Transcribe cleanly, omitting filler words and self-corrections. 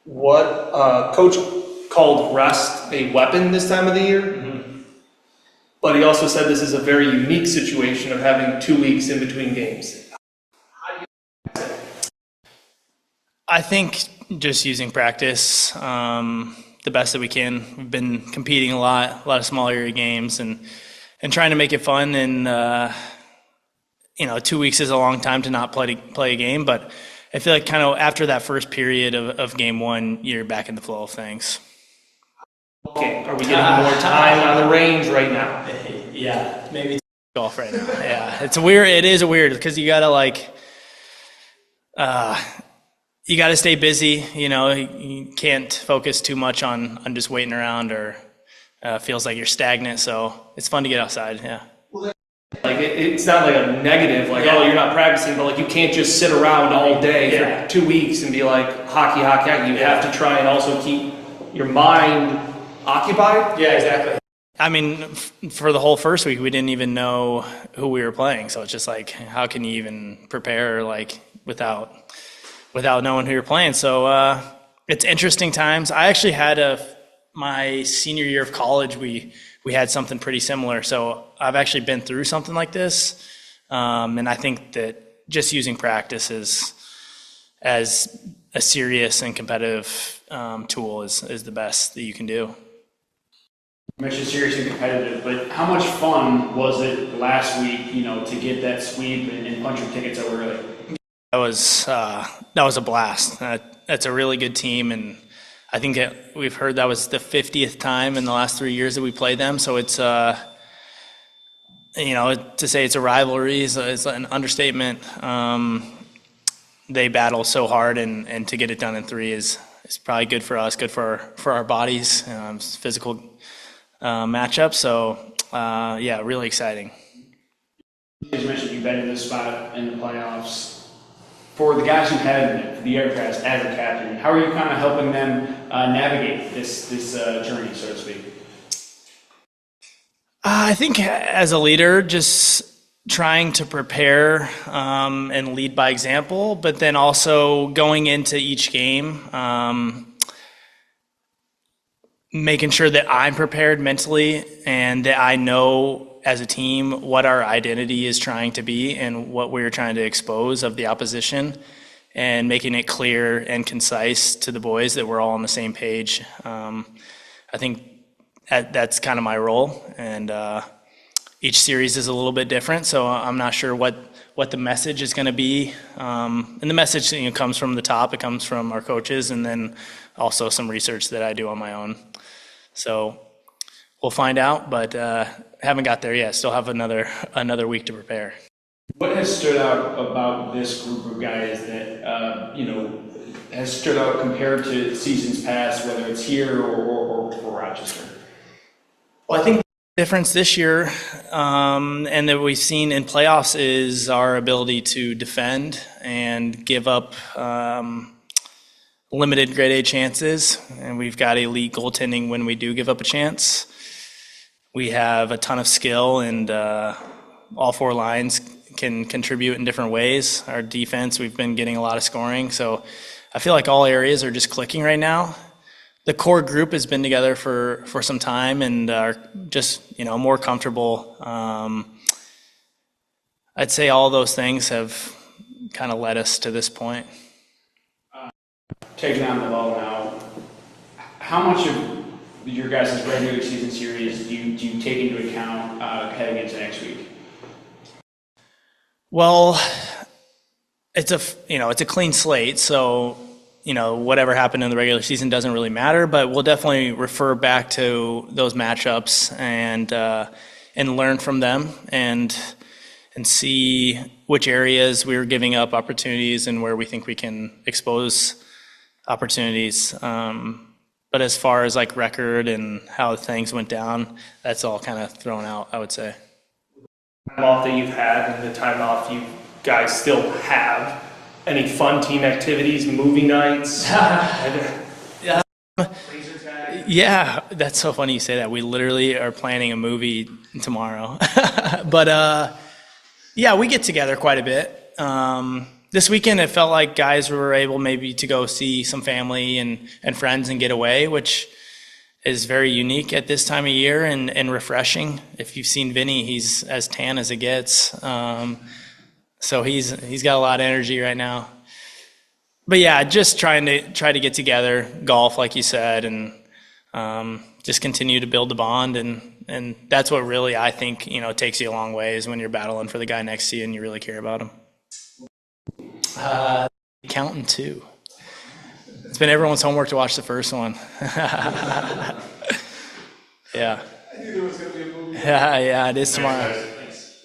what coach called rest a weapon this time of the year, but he also said this is a very unique situation of having 2 weeks in between games. I think just using practice the best that we can. We've been competing a lot of small area games and trying to make it fun. And 2 weeks is a long time to not play a game, but I feel like kind of after that first period of game one, you're back in the flow of things. Okay, are we getting more time on the range right now? Yeah, maybe golf right now. Yeah, it's weird. It is weird because you gotta you gotta stay busy. You can't focus too much on just waiting around or feels like you're stagnant. So it's fun to get outside. Yeah. Like it's not like a negative, like oh you're not practicing, but like you can't just sit around all day for 2 weeks and be like hockey. You have to try and also keep your mind occupied. Yeah, exactly. I mean, for the whole first week, we didn't even know who we were playing. So it's just like, how can you even prepare like without knowing who you're playing? So it's interesting times. I actually had my senior year of college, we had something pretty similar. So I've actually been through something like this. And I think that just using practice as a serious and competitive tool is the best that you can do. You mentioned serious and competitive, but how much fun was it last week, to get that sweep and punch your tickets over early? That was a blast. That's a really good team, and I think that we've heard that was the 50th time in the last 3 years that we played them. So it's to say it's a rivalry is an understatement. They battle so hard, and to get it done in 3 is probably good for us, good for our bodies, physical matchup. So really exciting. As you mentioned, you've been in this spot in the playoffs. For the guys who had the Aircrafts as a captain, how are you kind of helping them navigate this journey, so to speak? I think as a leader, just trying to prepare and lead by example, but then also going into each game, making sure that I'm prepared mentally and that I know as a team what our identity is trying to be and what we're trying to expose of the opposition, and making it clear and concise to the boys that we're all on the same page. I think that's kind of my role, and each series is a little bit different, so I'm not sure what the message is going to be. And the message comes from the top, it comes from our coaches, and then also some research that I do on my own. So we'll find out, but haven't got there yet. Still have another week to prepare. What has stood out about this group of guys that has stood out compared to seasons past, whether it's here or for Rochester? Well, I think the difference this year and that we've seen in playoffs is our ability to defend and give up limited grade A chances, and we've got elite goaltending when we do give up a chance. We have a ton of skill, and all 4 lines can contribute in different ways. Our defense, we've been getting a lot of scoring, so I feel like all areas are just clicking right now. The core group has been together for some time and are just more comfortable. I'd say all those things have kind of led us to this point. Taking on the ball now, how much of your guys' regular season series do you take into account heading into next week? Well, it's a clean slate, so whatever happened in the regular season doesn't really matter. But we'll definitely refer back to those matchups and learn from them and see which areas we were giving up opportunities and where we think we can expose opportunities. But as far as like record and how things went down, that's all kind of thrown out, I would say. Time off that you've had and the time off you guys still have, any fun team activities, movie nights? Yeah, that's so funny you say that. We literally are planning a movie tomorrow. But we get together quite a bit. This weekend, it felt like guys were able maybe to go see some family and friends and get away, which is very unique at this time of year and refreshing. If you've seen Vinny, he's as tan as it gets. So he's got a lot of energy right now. But yeah, just try to get together, golf like you said, and just continue to build the bond, and that's what really I think takes you a long way, is when you're battling for the guy next to you and you really care about him. Counting two. It's been everyone's homework to watch the first one. Yeah. I knew there was going to be a movie. Yeah, it is tomorrow.